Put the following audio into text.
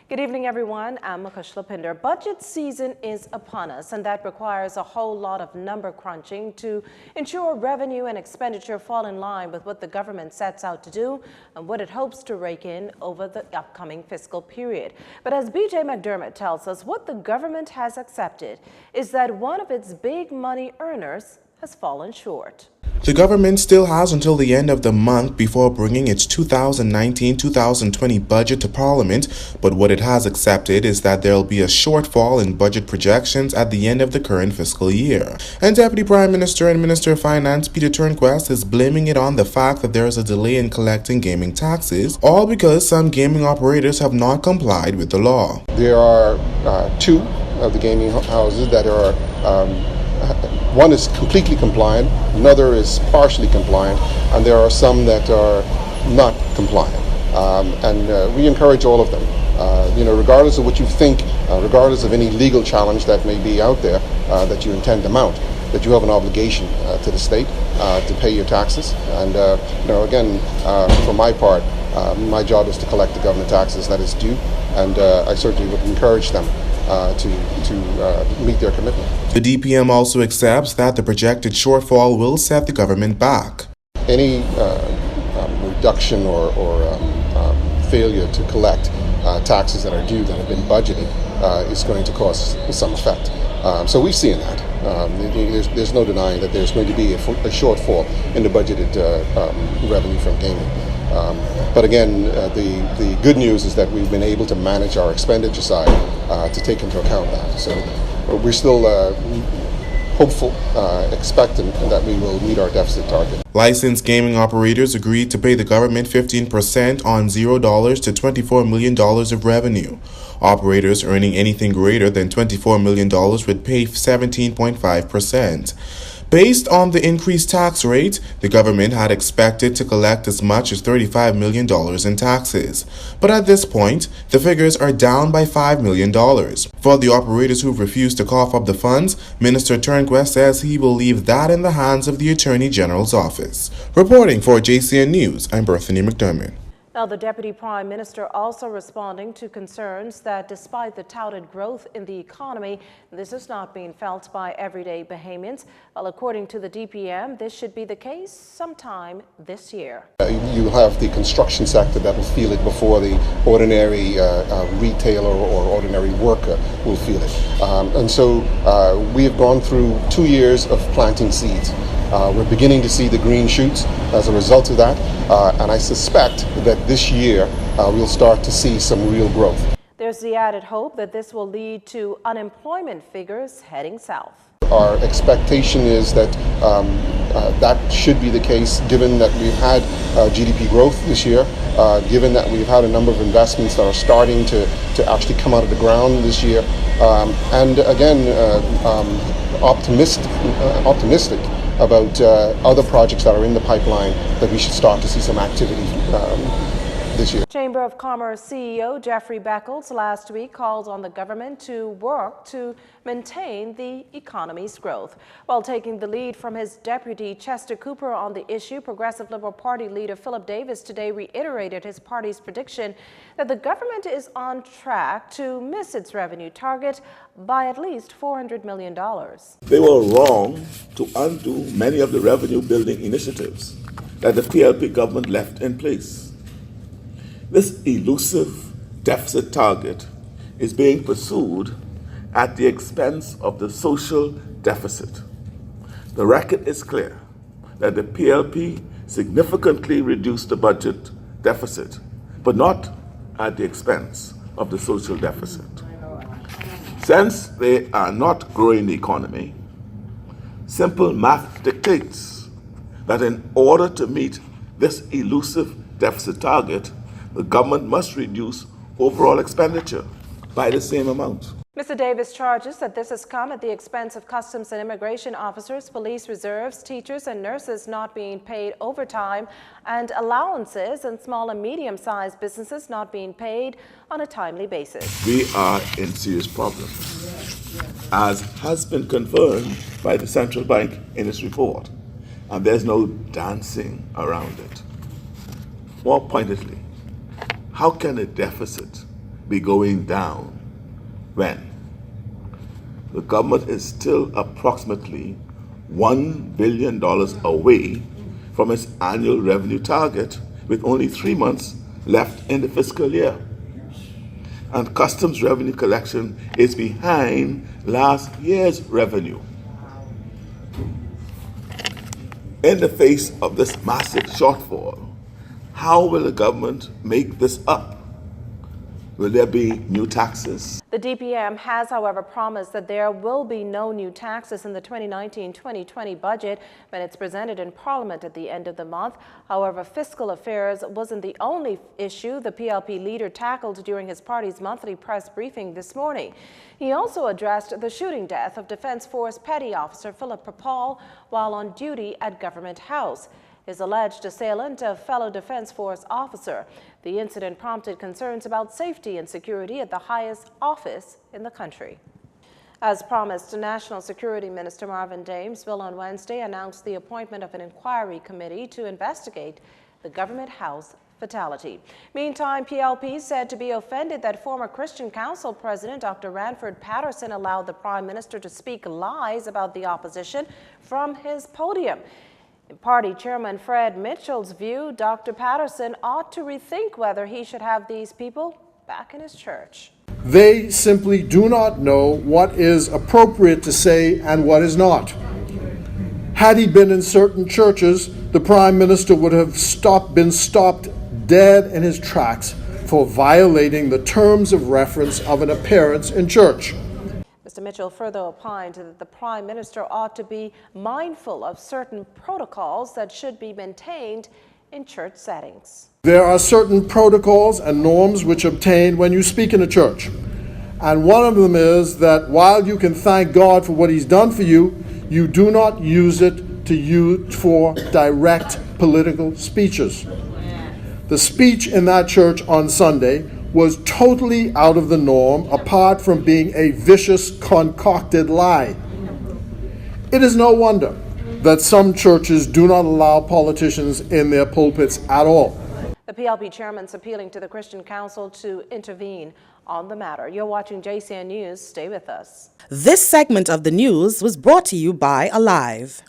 Good evening, everyone. I'm Mukesh Lapinder. Budget season is upon us, and that requires a whole lot of number crunching to ensure revenue and expenditure fall in line with what the government sets out to do and what it hopes to rake in over the upcoming fiscal period. But as BJ McDermott tells us, what the government has accepted is that one of its big money earners has fallen short. The government still has until the end of the month before bringing its 2019-2020 budget to Parliament, but what it has accepted is that there will be a shortfall in budget projections at the end of the current fiscal year. And Deputy Prime Minister and Minister of Finance Peter Turnquest is blaming it on the fact that there is a delay in collecting gaming taxes, all because some gaming operators have not complied with the law. There are two of the gaming houses that are one is completely compliant, another is partially compliant, and there are some that are not compliant. We encourage all of them, regardless of what you think, regardless of any legal challenge that may be out there that you intend to mount, that you have an obligation to the state to pay your taxes. And again, for my part, my job is to collect the government taxes that is due, and I certainly would encourage them to meet their commitment. The DPM also accepts that the projected shortfall will set the government back. Any reduction or failure to collect taxes that are due that have been budgeted is going to cause some effect. So we've seen that. There's no denying that there's going to be a shortfall in the budgeted revenue from gaming. But again, the good news is that we've been able to manage our expenditure side to take into account that. So we're still hopeful, expectant that we will meet our deficit target. Licensed gaming operators agreed to pay the government 15% on $0 to $24 million of revenue. Operators earning anything greater than $24 million would pay 17.5%. Based on the increased tax rate, the government had expected to collect as much as $35 million in taxes. But at this point, the figures are down by $5 million. For the operators who refused to cough up the funds, Minister Turnquest says he will leave that in the hands of the Attorney General's office. Reporting for JCN News, I'm Berthany McDermott. Now, the Deputy Prime Minister also responding to concerns that despite the touted growth in the economy, this is not being felt by everyday Bahamians. Well, according to the DPM, this should be the case sometime this year. You have the construction sector that will feel it before the ordinary retailer or ordinary worker will feel it. And so we have gone through 2 years of planting seeds. We're beginning to see the green shoots as a result of that, and I suspect that this year we'll start to see some real growth. There's the added hope that this will lead to unemployment figures heading south. Our expectation is that that should be the case, given that we've had GDP growth this year, given that we've had a number of investments that are starting to actually come out of the ground this year, and again, optimistic about other projects that are in the pipeline that we should start to see some activity this year. Chamber of Commerce CEO Jeffrey Beckles last week called on the government to work to maintain the economy's growth. While taking the lead from his deputy Chester Cooper on the issue, Progressive Liberal Party leader Philip Davis today reiterated his party's prediction that the government is on track to miss its revenue target by at least $400 million. They were wrong to undo many of the revenue-building initiatives that the PLP government left in place. This elusive deficit target is being pursued at the expense of the social deficit. The record is clear that the PLP significantly reduced the budget deficit, but not at the expense of the social deficit. Since they are not growing the economy, simple math dictates that in order to meet this elusive deficit target, the government must reduce overall expenditure by the same amount. Mr. Davis charges that this has come at the expense of customs and immigration officers, police reserves, teachers and nurses not being paid overtime, and allowances and small and medium-sized businesses not being paid on a timely basis. We are in serious problems, as has been confirmed by the central bank in its report, and there's no dancing around it. More pointedly, how can a deficit be going down when the government is still approximately $1 billion away from its annual revenue target, with only 3 months left in the fiscal year. And customs revenue collection is behind last year's revenue. In the face of this massive shortfall, how will the government make this up? Will there be new taxes? The DPM has, however, promised that there will be no new taxes in the 2019-2020 budget when it's presented in Parliament at the end of the month. However, fiscal affairs wasn't the only issue the PLP leader tackled during his party's monthly press briefing this morning. He also addressed the shooting death of Defence Force Petty Officer Philip Perpall while on duty at Government House. His alleged assailant, a fellow Defence Force officer. The incident prompted concerns about safety and security at the highest office in the country. As promised, National Security Minister Marvin Damesville on Wednesday announced the appointment of an inquiry committee to investigate the Government House fatality. Meantime, PLP said to be offended that former Christian Council President Dr. Ranford Patterson allowed the Prime Minister to speak lies about the opposition from his podium. In Party Chairman Fred Mitchell's view, Dr. Patterson ought to rethink whether he should have these people back in his church. They simply do not know what is appropriate to say and what is not. Had he been in certain churches, the Prime Minister would have been stopped dead in his tracks for violating the terms of reference of an appearance in church. Mr. Mitchell further opined that the Prime Minister ought to be mindful of certain protocols that should be maintained in church settings. There are certain protocols and norms which obtain when you speak in a church. And one of them is that while you can thank God for what He's done for you, you do not use it for direct political speeches. The speech in that church on Sunday was totally out of the norm, apart from being a vicious, concocted lie. It is no wonder that some churches do not allow politicians in their pulpits at all. The PLP chairman's appealing to the Christian Council to intervene on the matter. You're watching JCN News. Stay with us. This segment of the news was brought to you by Alive.